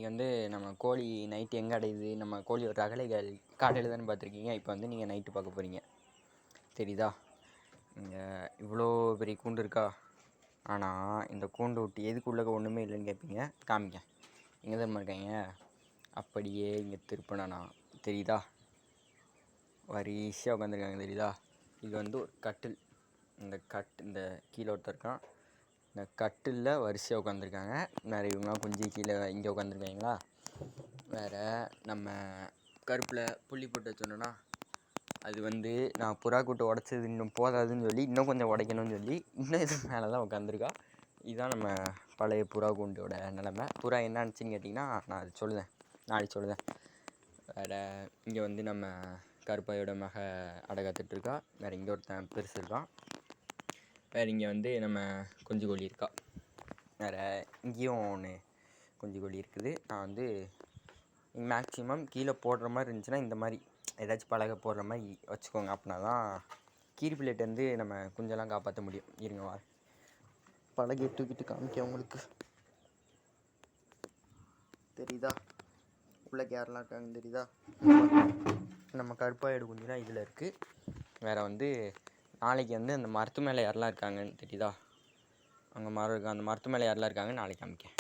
இன்றைக்கி வந்து நம்ம கோழி நைட்டு எங்கே அடையுது, நம்ம கோழியோட ரகளைகள் காலையில் தானே பார்த்துருக்கீங்க. இப்போ வந்து நீங்கள் நைட்டு பார்க்க போகிறீங்க. தெரியுதா? இங்கே இவ்வளோ பெரிய கூண்டு இருக்கா. ஆனால் இந்த கூண்டு விட்டு எதுக்குள்ளே ஒன்றுமே இல்லைன்னு கேட்பீங்க. காமிக்க எங்கே தான் இருக்காங்க. அப்படியே இங்கே திருப்பினா தெரியுதா, வரிசையாக உட்காந்துருக்காங்க. தெரியுதா? இது வந்து ஒரு கட்டில். இந்த கீழே ஒருத்தர் இருக்கான். இந்த கட்டிலில் வரிசையாக உட்காந்துருக்காங்க. வேறு இவங்களாம் கொஞ்சம் கீழே இங்கே உட்காந்துருக்காங்களா. வேறு நம்ம கருப்பில் புள்ளி போட்டு வச்சோன்னா அது வந்து நான் புறா கூட்டை உடச்சது இன்னும் போதாதுன்னு சொல்லி இன்னும் கொஞ்சம் உடைக்கணும்னு சொல்லி இன்னும் இது மேலே தான் உட்காந்துருக்கா. இதுதான் நம்ம பழைய புறா கூண்டோட நிலமை. புறா என்னாச்சுன்னு கேட்டிங்கன்னா நான் அது சொல்லுவேன், நாளைக்கு சொல்லுவேன். வேறு இங்கே வந்து நம்ம கருப்பாயோட மக அடை காத்துட்ருக்கா. வேறு இங்கே ஒருத்தன் பெருசு இருக்கான். வேறு இங்கே வந்து நம்ம குஞ்சு கோழி இருக்கா. வேறு இங்கேயும் ஒன்று குஞ்சு கோழி இருக்குது. நான் வந்து மேக்ஸிமம் கீழே போடுற மாதிரி இருந்துச்சுன்னா இந்த மாதிரி ஏதாச்சும் பலகை போடுற மாதிரி வச்சுக்கோங்க. அப்படின்னா தான் கீரிப்பிள்ளைட்டேருந்து நம்ம குஞ்செல்லாம் காப்பாற்ற முடியும். இருங்க வா, பலகையை தூக்கிட்டு காமிக்க உங்களுக்கு. தெரியுதா உள்ள யாரெல்லாம் இருக்காங்கன்னு தெரியுதா? நம்ம கருப்பாயோட குஞ்சு தான் இதில் இருக்குது. வேறு வந்து நாளைக்கு வந்து அந்த மரத்து மேலே யாரெல்லாம் இருக்காங்கன்னு தெரியுதா? அங்கே மரம் இருக்குது. அந்த மரத்து மேலே யாரெல்லாம் இருக்காங்கன்னு நாளைக்கு காமிக்க.